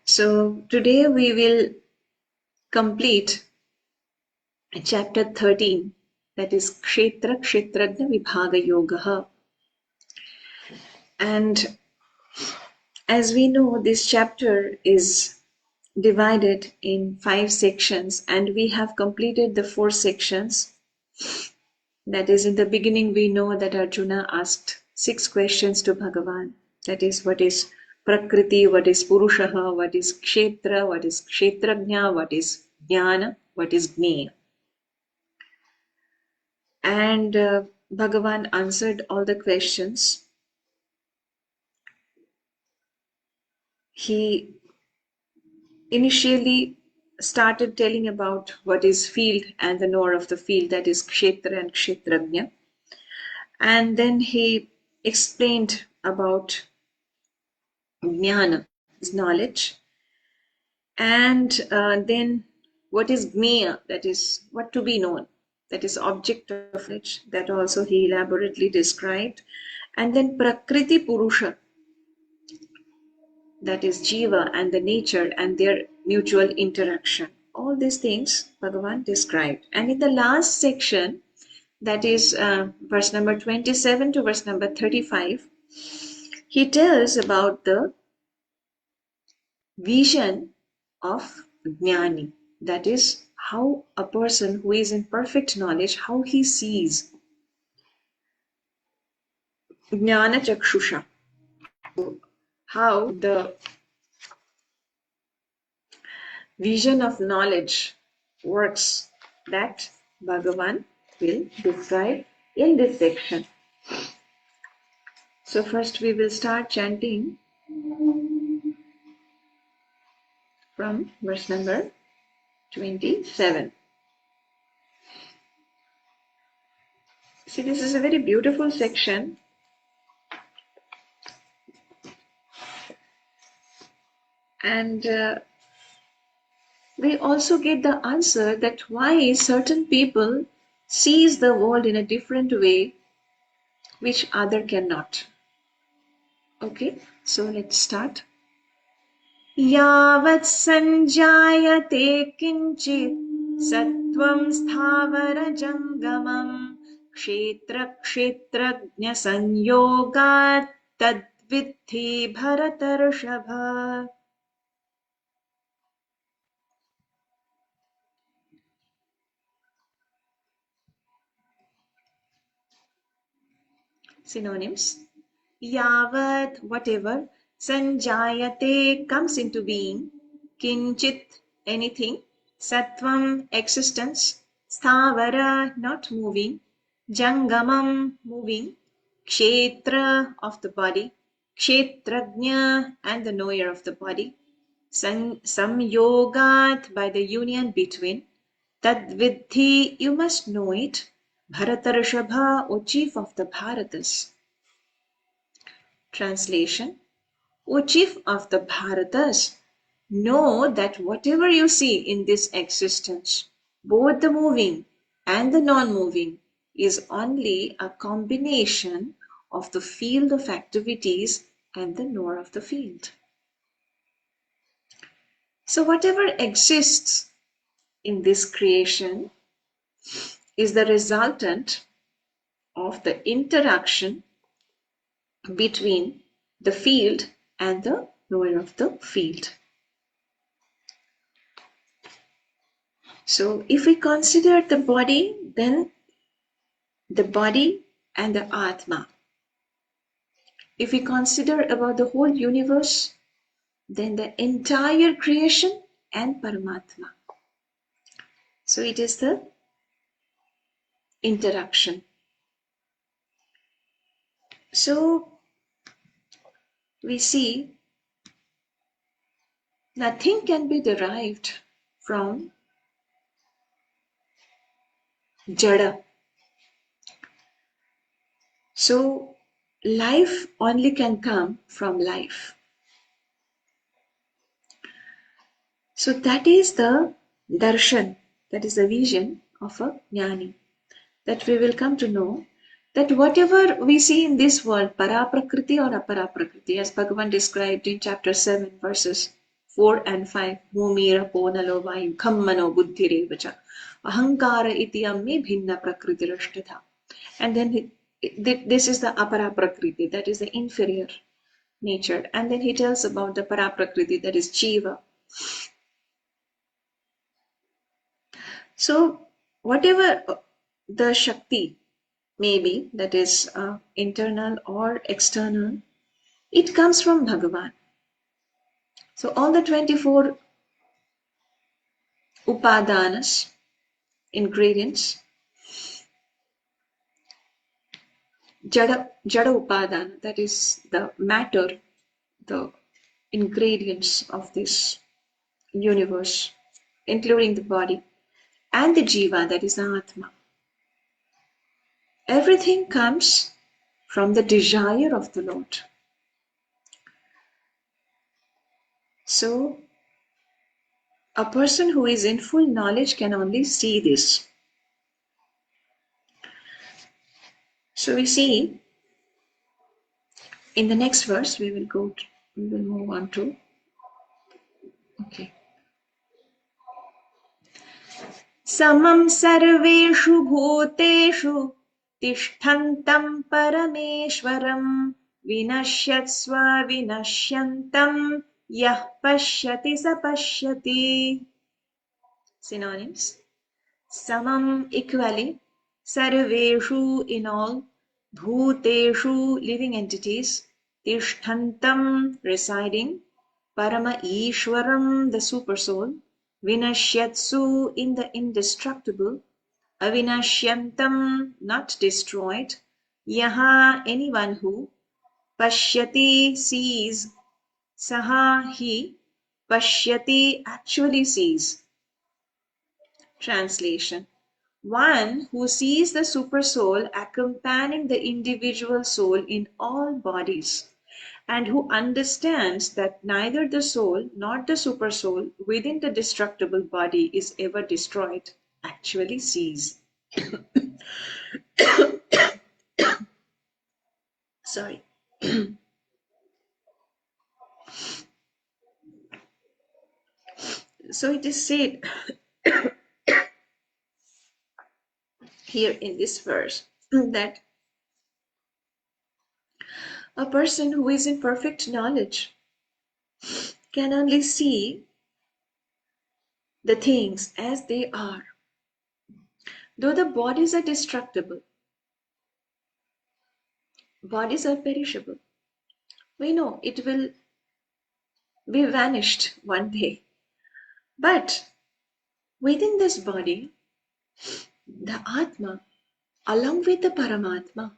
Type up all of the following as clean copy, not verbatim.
So today we will complete chapter 13, that is Kshetra Kshetrajna Vibhaga Yoga. And as we know, this chapter is divided in 5 sections, and we have completed the 4 sections. That is, in the beginning we know that Arjuna asked 6 questions to Bhagavan. That is, what is Prakriti, what is Purushaha, what is Kshetra, what is Kshetrajna, what is Jnana, what is Jnana. And Bhagavan answered all the questions. He initially started telling about what is field and the knower of the field, that is Kshetra and Kshetrajna. And then he explained about Jnana, is knowledge. And then what is Jnana, that is what to be known, that is object of knowledge, that also he elaborately described. And then Prakriti Purusha, that is Jiva and the nature and their mutual interaction. All these things Bhagavan described. And in the last section, that is verse number 27 to verse number 35, he tells about the vision of Jnani. That is how a person who is in perfect knowledge, how he sees. Jnana Chakshusha. How the vision of knowledge works, that Bhagavan will describe in this section. So first we will start chanting from verse number 27. See, this is a very beautiful section. And we also get the answer that why certain people sees the world in a different way which other cannot. Okay, so let's start. Yavat sanjayate kinchit sattvam sthavara jangamam kshetra kshetrajna sanyogat tadviddhi bharatarshava. Synonyms. Yavat, whatever, sanjayate, comes into being, kinchit, anything, sattvam, existence, sthavara, not moving, jangamam, moving, kshetra, of the body, kshetrajna, and the knower of the body, samyogat, by the union between, tadviddhi, you must know it, Bharatarshava, O chief of the Bharatas. Translation. O chief of the Bharatas, know that whatever you see in this existence, both the moving and the non-moving, is only a combination of the field of activities and the knower of the field. So whatever exists in this creation is the resultant of the interaction between the field and the knower of the field. So if we consider the body, then the body and the Atma. If we consider about the whole universe, then the entire creation and Paramatma. So it is the interaction. So we see nothing can be derived from Jada. So life only can come from life. So that is the darshan, that is the vision of a jnani, that we will come to know that whatever we see in this world, para prakriti or apara prakriti, as Bhagavan described in chapter 7, verses 4 and 5. Bhumira ponalo vayu khammano buddhirevacha ahankara ityam bhinna prakritirashtatha. And then this is the apara prakriti, that is the inferior nature. And then he tells about the para prakriti, that is jiva. So whatever the shakti may be, that is internal or external, it comes from Bhagavan. So all the 24 upadanas, ingredients, jada upadana, that is the matter, the ingredients of this universe, including the body, and the jiva, that is the atma. Everything comes from the desire of the Lord. So a person who is in full knowledge can only see this. So we see in the next verse, we will move on to, okay. Samam sarveshu bhuteshu tishtantam parameshwaram vinashyatsva vinashyantam yah pashyati sapashyati. Synonyms. Samam, equally, sarveshu, in all, bhuteshu, living entities, tishthantam, residing, parama ishwaram, the super soul, vinashyatsu, in the indestructible, avinashyantam, not destroyed, yaha, anyone who, pashyati, sees, saha, he, pashyati, actually sees. Translation. One who sees the super soul accompanying the individual soul in all bodies, and who understands that neither the soul nor the super soul within the destructible body is ever destroyed, actually sees. Sorry. So it is said here in this verse that a person who is in perfect knowledge can only see the things as they are. Though the bodies are destructible, bodies are perishable, we know it will be vanished one day. But within this body, the Atma, along with the Paramatma,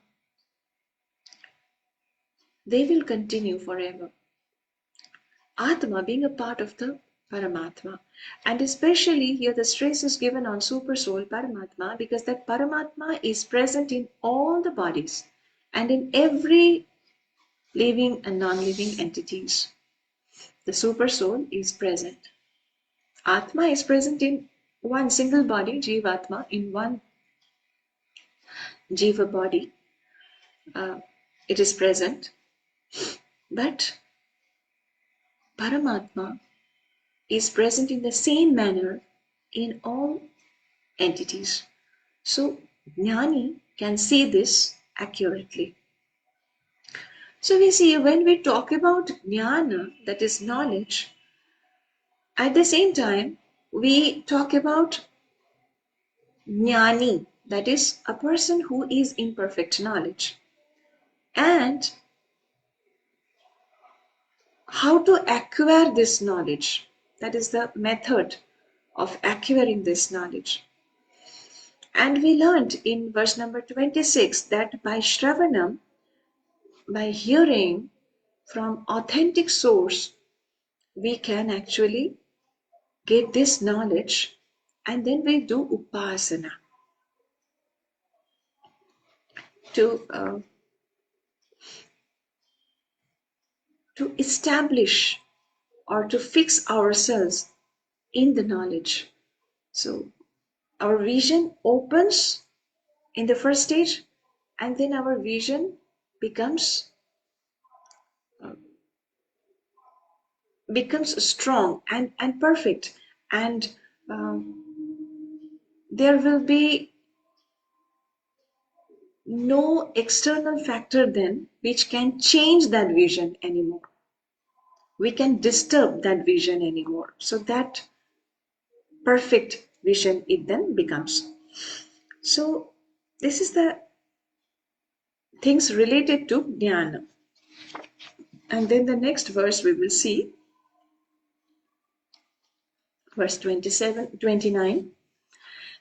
they will continue forever. Atma being a part of the Paramatma. And especially here the stress is given on Super Soul Paramatma, because that Paramatma is present in all the bodies and in every living and non-living entities. The Super Soul is present. Atma is present in one single body, Jivatma, in one Jiva body. It is present. But Paramatma is present in the same manner in all entities. So Jnani can see this accurately. So we see when we talk about Jnana, that is knowledge, at the same time we talk about Jnani, that is a person who is in perfect knowledge. And how to acquire this knowledge, that is the method of acquiring this knowledge. And we learned in verse number 26 that by Shravanam, by hearing from authentic source, we can actually get this knowledge, and then we do upasana to establish or to fix ourselves in the knowledge. So our vision opens in the first stage, and then our vision becomes becomes strong and perfect, and there will be no external factor then which can change that vision anymore. We can disturb that vision anymore. So that perfect vision it then becomes. So this is the things related to jnana. And then the next verse we will see, verse 29.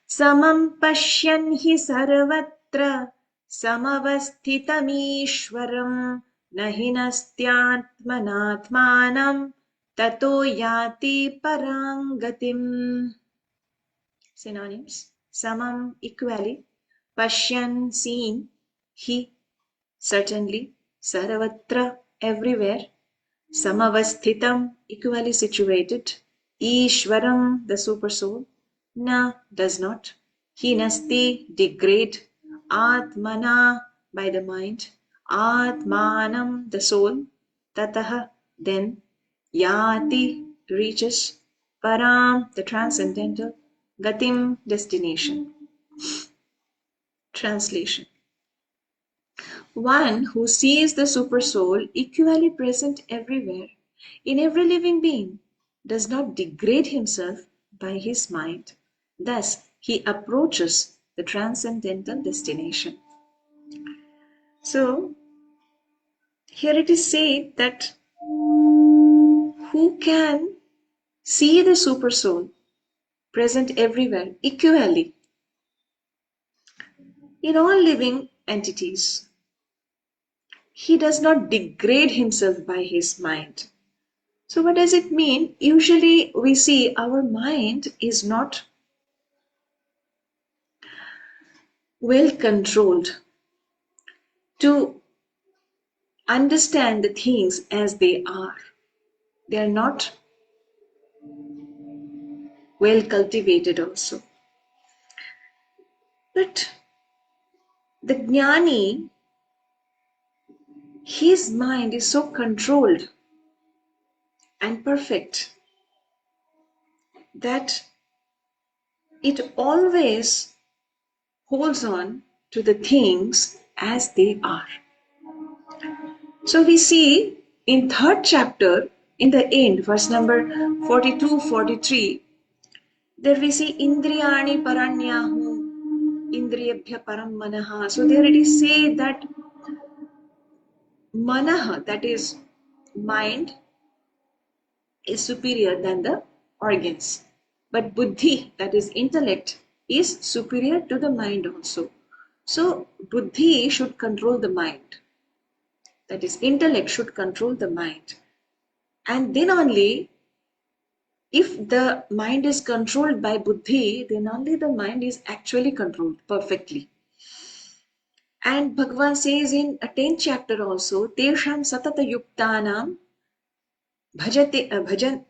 Samam pashyan hi sarvatra samavasthitamishwaram nahinasthyatmanatmanam tato yati parangatim. Synonyms: samam, equally; pashyan, seeing; hi, certainly; sarvatra, everywhere; samavasthitam, equally situated; ishwaram, the super soul; na, does not; hinasti, degrade; atmana, by the mind; atmanam, the soul; tataha, then; yati, reaches; param, the transcendental; gatim, destination. Translation: one who sees the super soul equally present everywhere, in every living being, does not degrade himself by his mind. Thus, he approaches the transcendental destination. So, here it is said that who can see the super soul present everywhere equally in all living entities, he does not degrade himself by his mind. So what does it mean? Usually we see our mind is not well controlled to understand the things as they are. They are not well cultivated also. But the jnani, his mind is so controlled and perfect that it always holds on to the things as they are. So we see in third chapter, in the end, verse number 42, 43, there we see Indriyani Paranyahu, Indriyabhya Param Manaha. So there it is said that Manaha, that is mind, is superior than the organs. But Buddhi, that is intellect, is superior to the mind also. So Buddhi should control the mind. That is, intellect should control the mind. And then only, if the mind is controlled by Buddhi, then only the mind is actually controlled perfectly. And Bhagavan says in a 10th chapter also, Tesham satata yuktanam bhajantyamam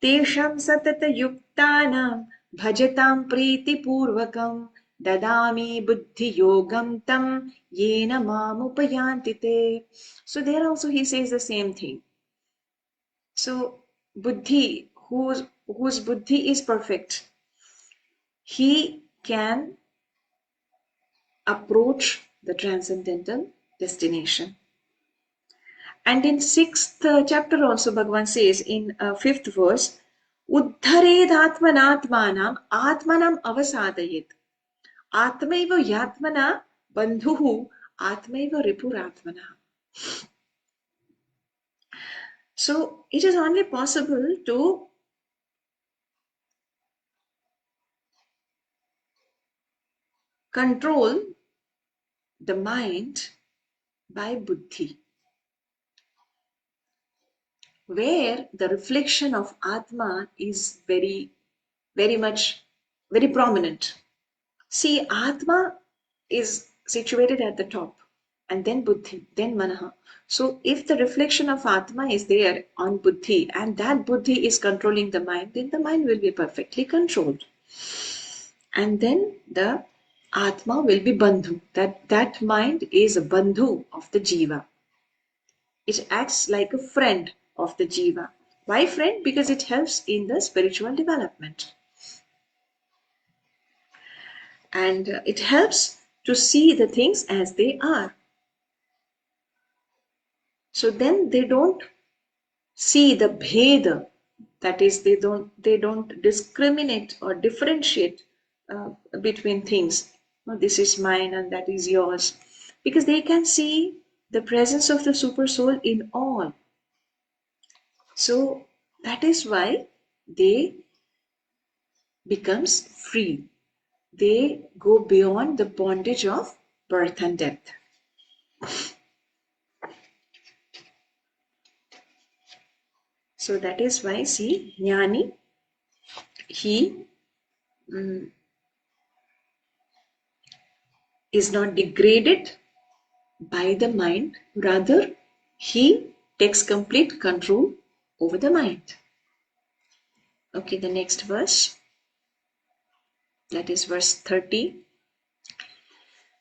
Tesham satata yuktanam bhajatam priti purvakam dadami buddhi yogam tam yena mamupayantite. So there also he says the same thing. So buddhi, whose buddhi is perfect, he can approach the transcendental destination. And in 6th chapter also Bhagavan says in 5th verse, Uddhared atmanatmanam atmanam avasadayet atmaiva yatmana bandhuhu atmaiva ripuratmana. So it is only possible to control the mind by buddhi, where the reflection of Atma is very much, very prominent. See, Atma is situated at the top, and then Buddhi, then Manaha. So if the reflection of Atma is there on Buddhi, and that Buddhi is controlling the mind, then the mind will be perfectly controlled. And then the Atma will be Bandhu. That mind is a Bandhu of the Jiva. It acts like a friend of the jiva. Why friend? Because it helps in the spiritual development. And it helps to see the things as they are. So then they don't see the bheda, that is, they don't discriminate or differentiate between things. Oh, this is mine and that is yours, because they can see the presence of the super soul in all. So that is why they becomes free. They go beyond the bondage of birth and death. So that is why, see, Jnani, he is not degraded by the mind, rather he takes complete control over the mind. Okay, the next verse, that is verse 30.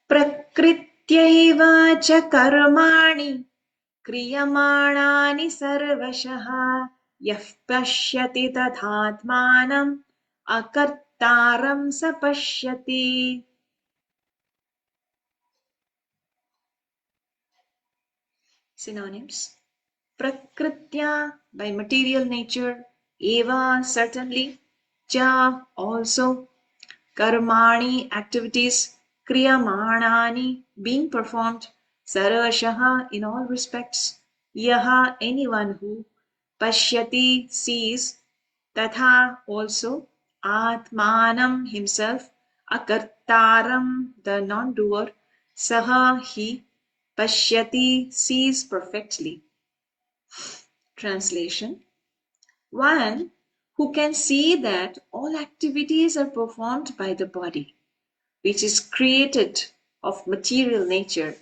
Prakrityaiva cha karmani kriyamāṇāni sarvashah yah pashyati tathatmānam akartāram sapashyati. Synonyms: prakritya, by material nature, eva, certainly, cha, also, karmani, activities, kriyamāṇāni, being performed, sarvashaha, in all respects, yaha, anyone who, pashyati, sees, tatha, also, atmanam, himself, akartaram, the non-doer, saha, he, pashyati, sees perfectly. Translation: one who can see that all activities are performed by the body, which is created of material nature,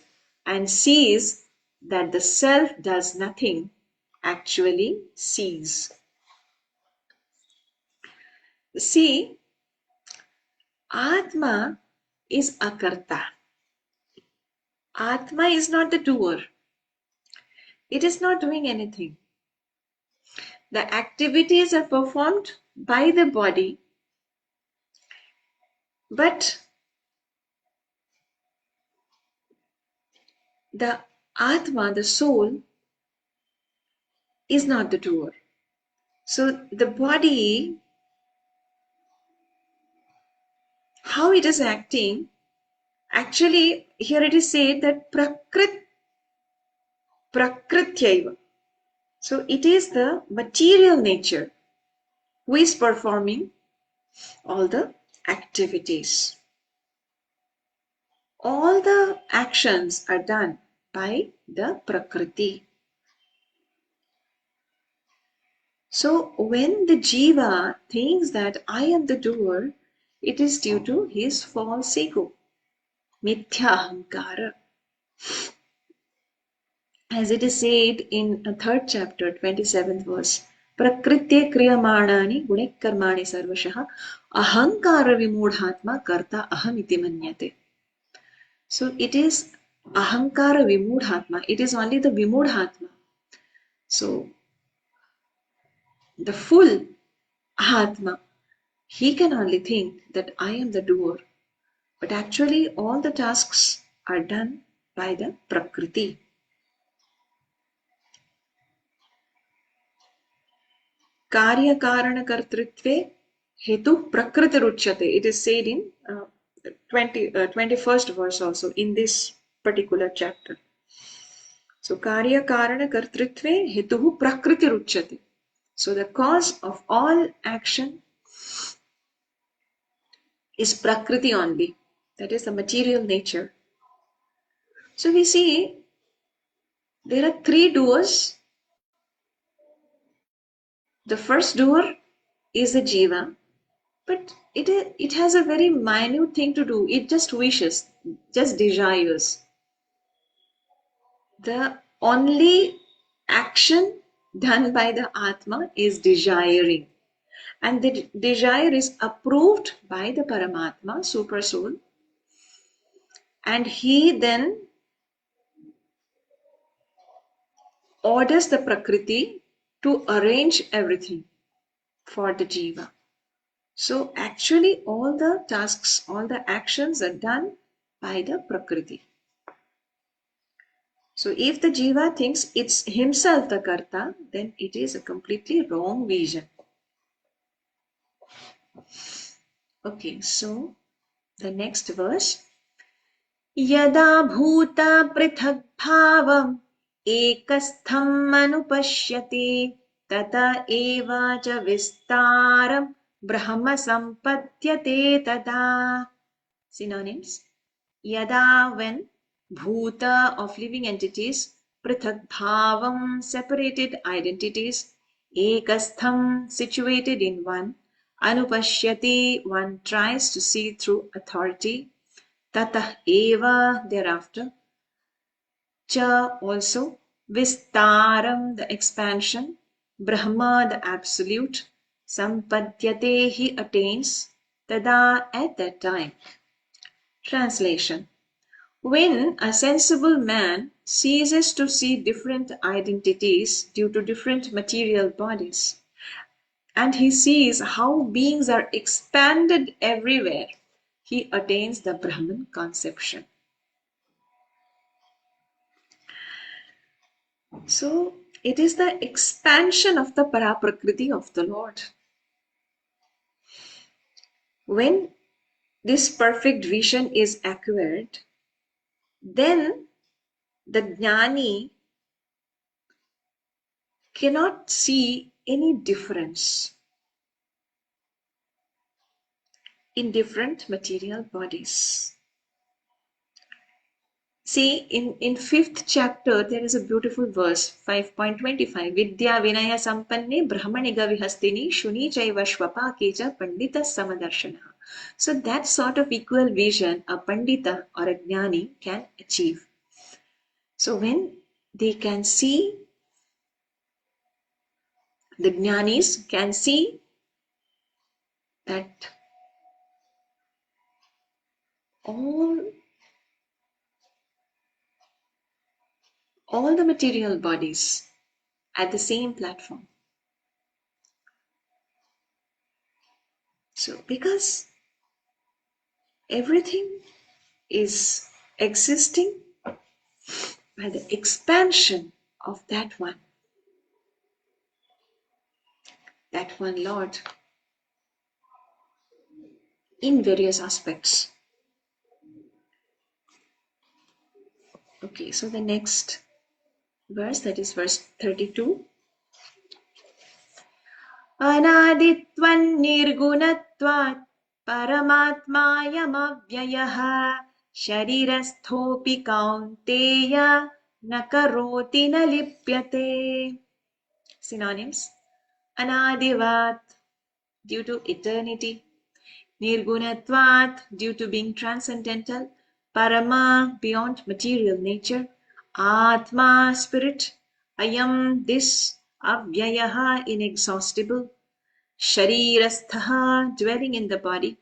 and sees that the self does nothing, actually sees. See, Atma is akarta. Atma is not the doer. It is not doing anything. The activities are performed by the body, but the Atma, the soul, is not the doer. So the body, how it is acting, actually here it is said that prakrityaiva. So it is the material nature who is performing all the activities. All the actions are done by the prakriti. So when the jiva thinks that I am the doer, it is due to his false ego, mithya ahankara. As it is said in the 3rd chapter, 27th verse, prakritye kriyamāṇāni gunekkarmāni sarvashah ahankara vimūಢātma karta ahamiti manyate. So it is ahankara vimūಢātma. It is only the vimūఢātma. So the full Atma, he can only think that I am the doer. But actually all the tasks are done by the Prakriti. Karya Karana Kartritve Hetu Prakriti Ruchyate. It is said in 21st verse also in this particular chapter. So Karya Karana Kartritve Hetu Prakriti Ruchyate. So the cause of all action is Prakriti only. That is the material nature. So we see there are 3 doers. The first doer is the jiva, but it has a very minute thing to do. It just wishes, just desires. The only action done by the Atma is desiring. And the desire is approved by the Paramatma, Super Soul. And he then orders the Prakriti to arrange everything for the Jiva. So actually all the tasks, all the actions are done by the Prakriti. So if the Jiva thinks it's himself the Karta, then it is a completely wrong vision. Okay, so the next verse. Yada bhuta prithak bhavam ekastham manupashyate tata eva cha vistaram brahma sampatyate tada. Synonyms. Yada, when, bhuta, of living entities, prithak bhavam, separated identities, ekastham, situated in one, anupashyati, one tries to see through authority, tatah eva, thereafter, cha, also, vistaram, the expansion, brahma, the absolute, sampadyate, he attains, tada, at that time. Translation. When a sensible man ceases to see different identities due to different material bodies, and he sees how beings are expanded everywhere, he attains the Brahman conception. So, it is the expansion of the Paraprakriti of the Lord. When this perfect vision is acquired, then the Jnani cannot see any difference in different material bodies. See, in 5th chapter, there is a beautiful verse, 5.25. Vidya Vinaya Sampanne Brahmaniga Vihastini Shuni Chaiva Shvapakeja Pandita Samadarshana. So that sort of equal vision a Pandita or a Jnani can achieve. So when they can see, the Jnanis can see that all the material bodies at the same platform. So because everything is existing by the expansion of that one Lord in various aspects. Okay, so the next verse, that is verse 32. Anaditvan nirgunatvat paramatmayamavyayah sharirasthopi kaunteya nakaroti na lipyate. Synonyms. Anadivat, due to eternity. Nirgunatvat, due to being transcendental. Parama, beyond material nature. Atma, spirit. Ayam, this. Avyayaha, inexhaustible. Sharirasthaha, dwelling in the body.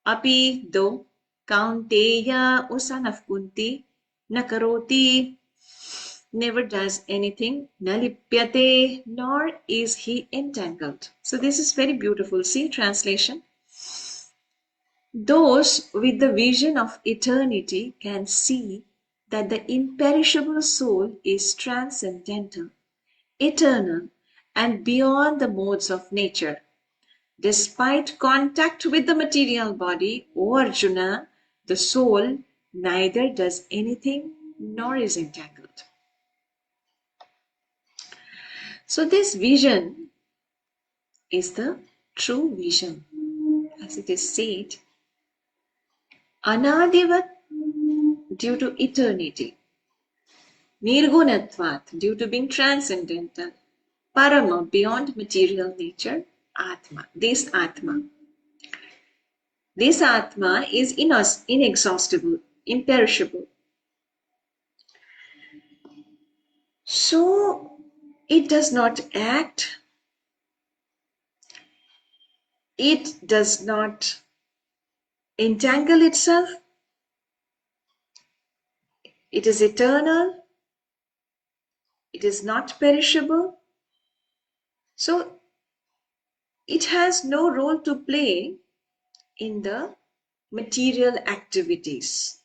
Api, though. Kaunteya, O son of Kunti. Nakaroti, never does anything. Nalipyate, nor is he entangled. So this is very beautiful. See, translation. Those with the vision of eternity can see that the imperishable soul is transcendental, eternal, and beyond the modes of nature. Despite contact with the material body, O Arjuna, the soul neither does anything nor is entangled. So this vision is the true vision. As it is said, Anadivat, due to eternity. Nirgunatvat, due to being transcendental. Parama, beyond material nature. Atma, this Atma. This Atma is inexhaustible, imperishable. So it does not act, it does not entangle itself, it is eternal, it is not perishable, so it has no role to play in the material activities.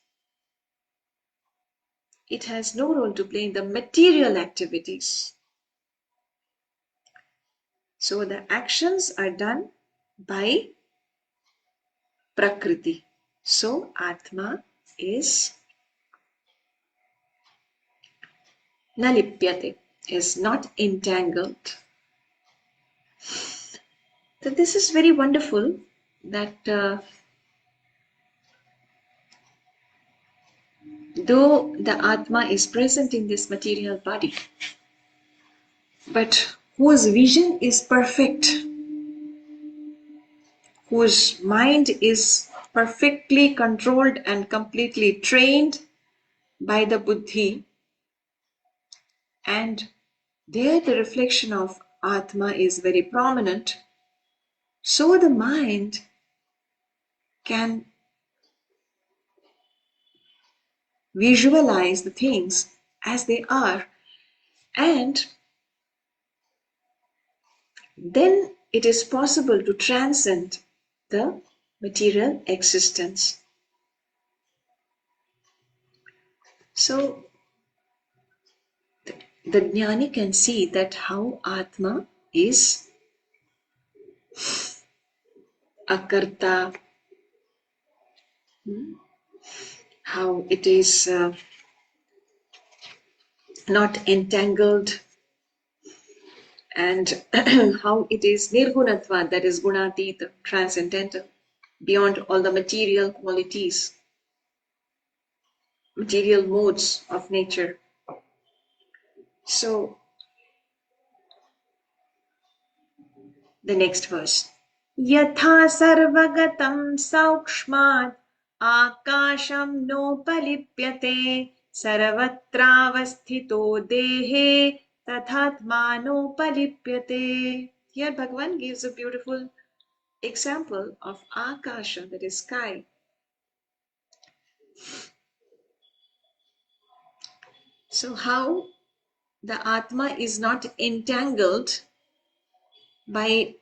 It has no role to play in the material activities. So the actions are done by Prakriti. So Atma is nalipyate, is not entangled. So this is very wonderful that though the Atma is present in this material body, but whose vision is perfect, whose mind is perfectly controlled and completely trained by the buddhi, and there the reflection of Atma is very prominent, so the mind can visualize the things as they are, and then it is possible to transcend the material existence. So the jnani can see that how Atma is akarta, how it is not entangled, and how it is nirgunatva, that is gunatita, transcendental, beyond all the material qualities, material modes of nature. So the next verse. Yatha sarvagatam saukshmat akasham nopalipyate sarvatravasthito dehe tathatmanopalipyate. Here Bhagavan gives a beautiful example of akasha, that is sky. So how the Atma is not entangled by,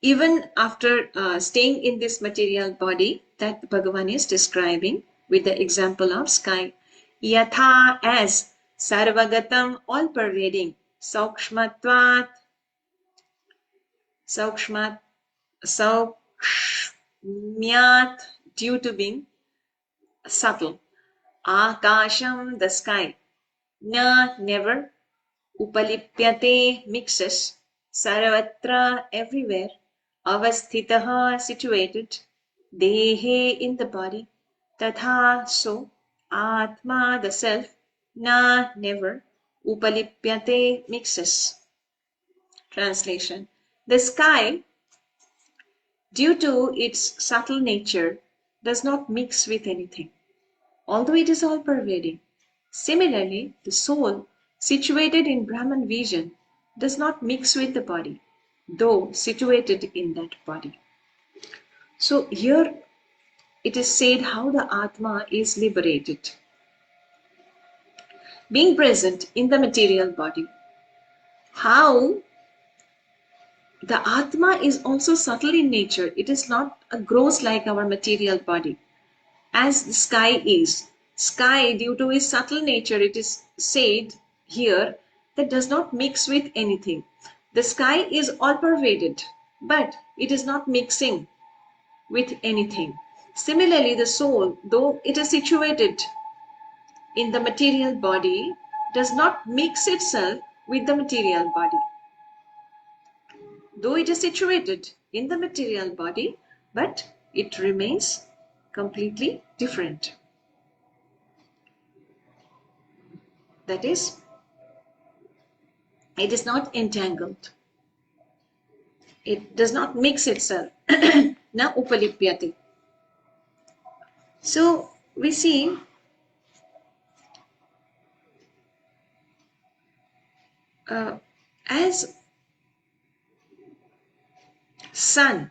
even after staying in this material body, that Bhagavan is describing with the example of sky. Yatha, as, sarvagatam, all pervading, saukshmatvat, saukshmat, saukshmyat, due to being subtle, akasham, the sky, na, never, upalipyate, mixes, sarvatra, everywhere, avasthitaha, situated, dehe, in the body, tatha, so, atma, the self, na, never, upalipyate, mixes. Translation. The sky, due to its subtle nature, does not mix with anything, although it is all pervading. Similarly, the soul, situated in Brahman vision, does not mix with the body, though situated in that body. So here it is said how the Atma is liberated. Being present in the material body, how the Atma is also subtle in nature. It is not gross like our material body, as the sky is. Sky, due to its subtle nature, it is said here that does not mix with anything. The sky is all pervaded, but it is not mixing with anything. Similarly, the soul, though it is situated in the material body, does not mix itself with the material body. Though it is situated in the material body, but it remains completely different. That is, it is not entangled. It does not mix itself. Na upalipyate. So we see as sun,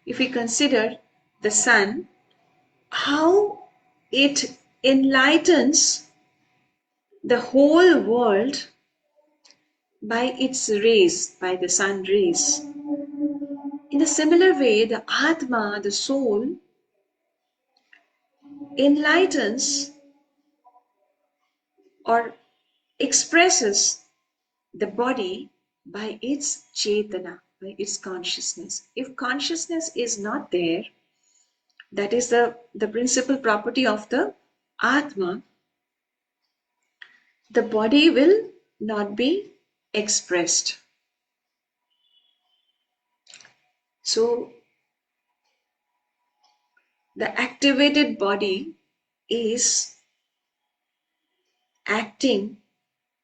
if we consider the sun, how it enlightens the whole world by its rays, by the sun rays. In a similar way, the Atma, the soul, enlightens or expresses the body by its Chetana, by its consciousness. If consciousness is not there, that is the principal property of the Atma, the body will not be expressed. So, the activated body is acting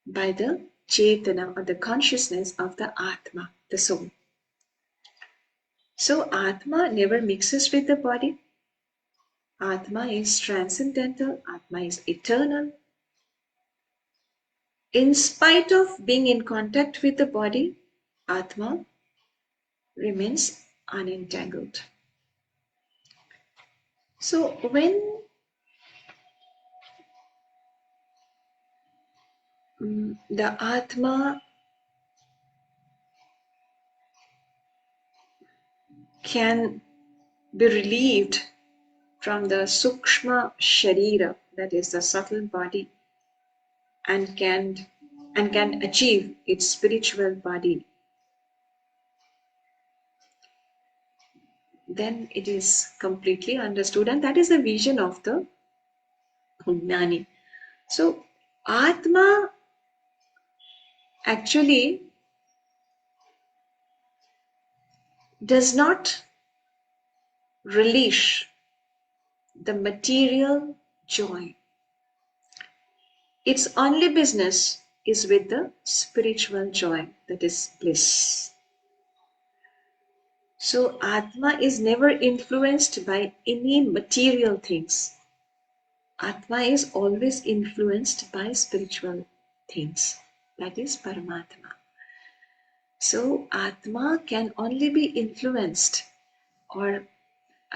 by the Chetana or the consciousness of the Atma, the soul. So, Atma never mixes with the body. Atma is transcendental, Atma is eternal. In spite of being in contact with the body, Atma remains unentangled. So when the Atma can be relieved from the Sukshma Sharira, that is the subtle body, and can achieve its spiritual body, then it is completely understood, and that is the vision of the Jnani. So Atma actually does not relish the material joy. Its only business is with the spiritual joy, that is bliss. So Atma is never influenced by any material things. Atma is always influenced by spiritual things, that is Paramatma. So Atma can only be influenced or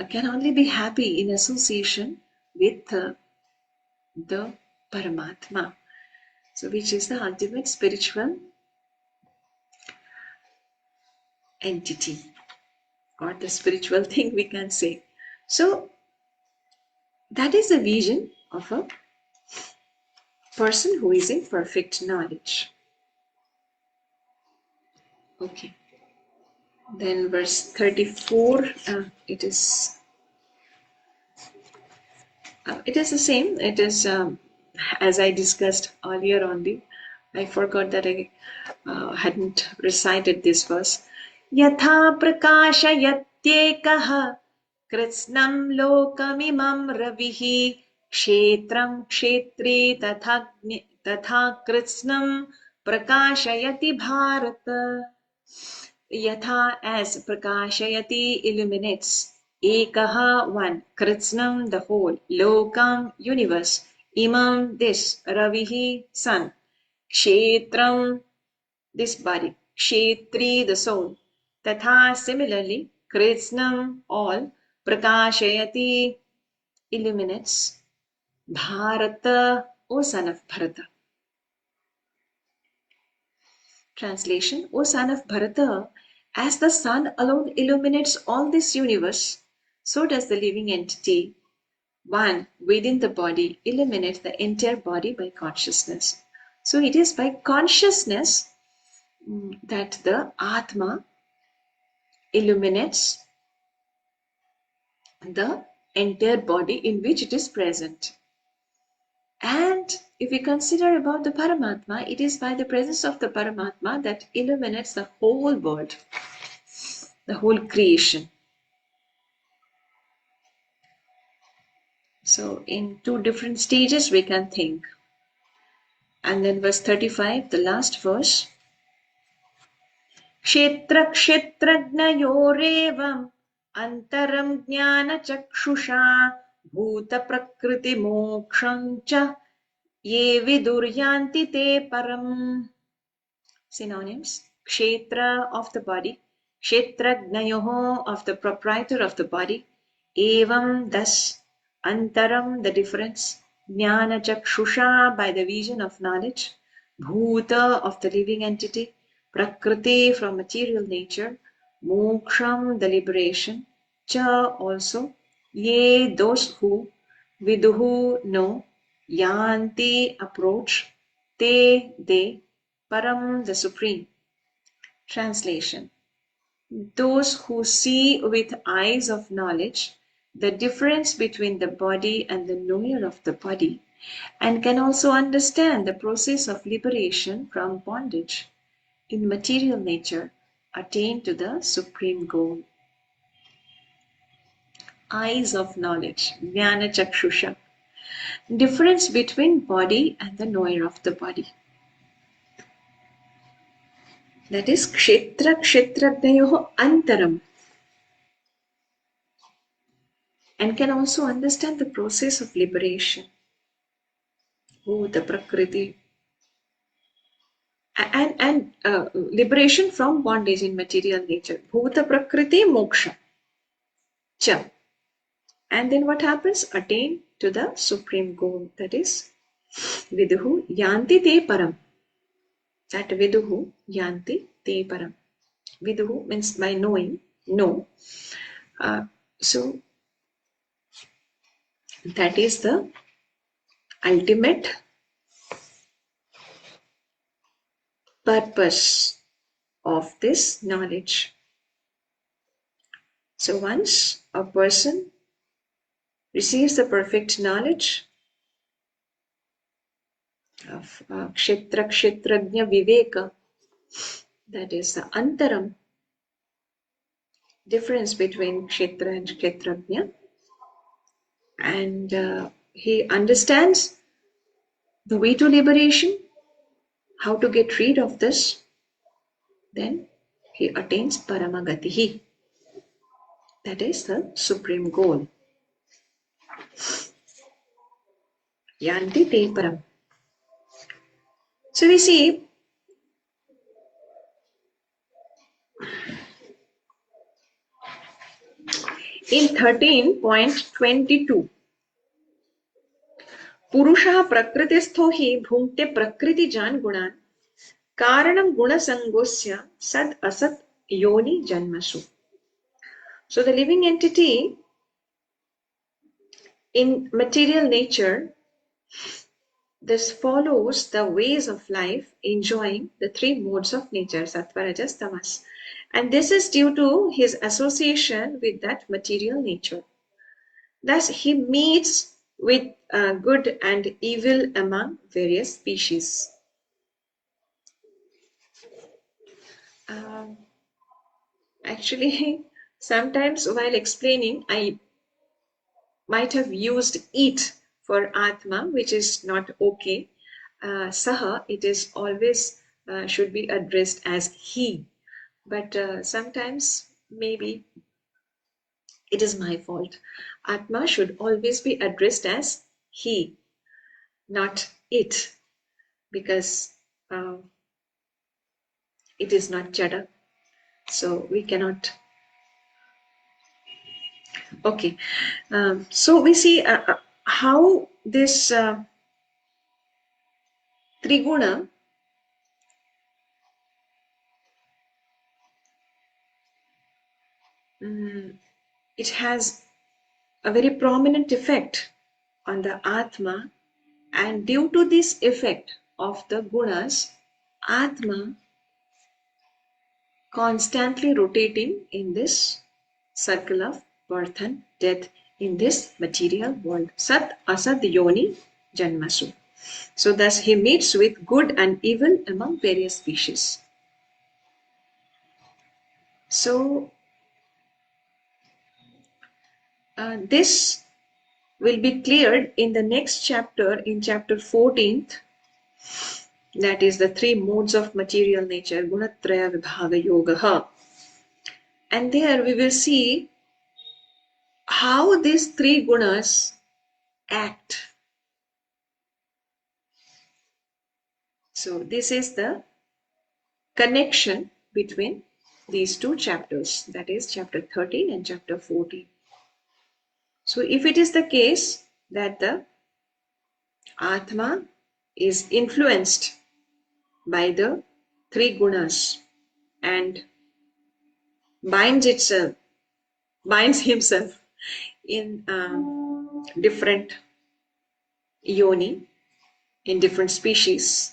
can only be happy in association with the Paramatma, so which is the ultimate spiritual entity or the spiritual thing, we can say. So that is the vision of a person who is in perfect knowledge. Okay. Then verse 34, it is the same. It is as I discussed earlier only. I forgot that I hadn't recited this verse. Yatha prakashayatyeekaha kritsnam lokamimam ravihi kshetram kshetri tatha kritsnam prakashayati bharata. Yatha, as prakashayati illuminates, ekaha, one, kritsnam, the whole, lokam, universe, imam, this, ravihi, sun, kshetram, this body, kshetri, the soul, tatha, similarly, kritsnam, all, prakashayati, illuminates, bharata, O son of Bharata. Translation: O son of Bharata, as the sun alone illuminates all this universe, so does the living entity, one within the body, illuminate the entire body by consciousness. So it is by consciousness that the Atma illuminates the entire body in which it is present. And if we consider about the Paramatma, it is by the presence of the Paramatma that illuminates the whole world, the whole creation. So in two different stages we can think. And then verse 35, the last verse. Kshetra kshetrajnayorevam antaram jnana chakshusha bhuta prakriti moksham cha ye viduryanti te param. Synonyms: kshetra, of the body, kshetrajnayoho, of the proprietor of the body, evam, thus, antaram, the difference, Jnana Chakshusha by the vision of knowledge, Bhuta of the living entity, Prakriti from material nature, Moksham the liberation, Cha also, Ye those who, Viduhu know, Yanti approach, Te they, Param the supreme. Translation: those who see with eyes of knowledge the difference between the body and the knower of the body, and can also understand the process of liberation from bondage in material nature, attain to the supreme goal. Eyes of knowledge, Jnana Chakshusha. Difference between body and the knower of the body. That is Kshetra Kshetrajnayoho Antaram. And can also understand the process of liberation. The Prakriti. And liberation from bondage in material nature. Bhuta Prakriti Moksha. Cha. And then what happens? Attain to the supreme goal. That is Viduhu Yanti Te Param. That Viduhu Yanti Te Param. Viduhu means by knowing, know. So that is the ultimate purpose of this knowledge. So once a person receives the perfect knowledge of Kshetra Kshetrajna Viveka, that is the Antaram, difference between Kshetra and Kshetrajna, and he understands the way to liberation, how to get rid of this, then he attains Paramagatihi. That is the supreme goal. Yanti Te Param. So we see in 13.22, पुरुषः प्रकृतिस्थो हि भुङ्क्ते प्रकृतिजान् गुणान् कारणं गुणसङ्गोस्य सद् असत् योनि जन्मसु. So the living entity in material nature, this follows the ways of life, enjoying the three modes of nature, sattva, rajas, tamas. And this is due to his association with that material nature. Thus, he meets with good and evil among various species. Actually, sometimes while explaining, I might have used it for Atma, which is not okay. Saha, it is always should be addressed as he. But sometimes maybe it is my fault. Atma should always be addressed as he, not it, because it is not Jada. So we cannot. Okay. So we see how this Triguna it has a very prominent effect on the Atma, and due to this effect of the gunas, Atma constantly rotating in this circle of birth and death in this material world. Sat Asad Yoni Janmasu. So thus he meets with good and evil among various species. So this will be cleared in the next chapter, in chapter 14th, that is the three modes of material nature, Gunatraya Vibhaga Yogaha. And there we will see how these three gunas act. So this is the connection between these two chapters, that is chapter 13 and chapter 14. So if it is the case that the Atma is influenced by the three gunas and binds himself in different yoni, in different species,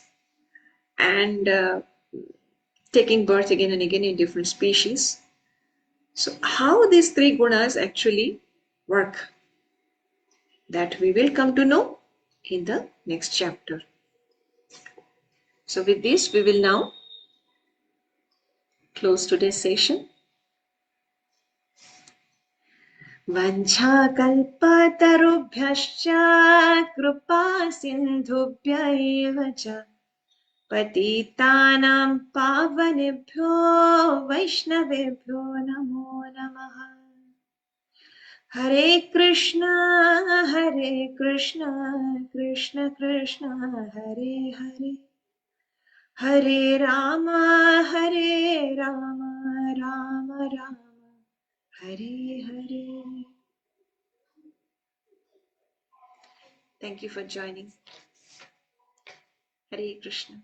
and taking birth again and again in different species. So how these three gunas actually work, that we will come to know in the next chapter. So with this, we will now close today's session. Vanchakalpatarubhyascha kripa sindhubhya eva cha पतितानां पावनेभ्यो वैष्णवेभ्यो नमो नमः। हरे कृष्णा कृष्ण कृष्ण हरे हरे, हरे Ram Ram Ram Hare Hare. Thank you for joining. Hare Krishna.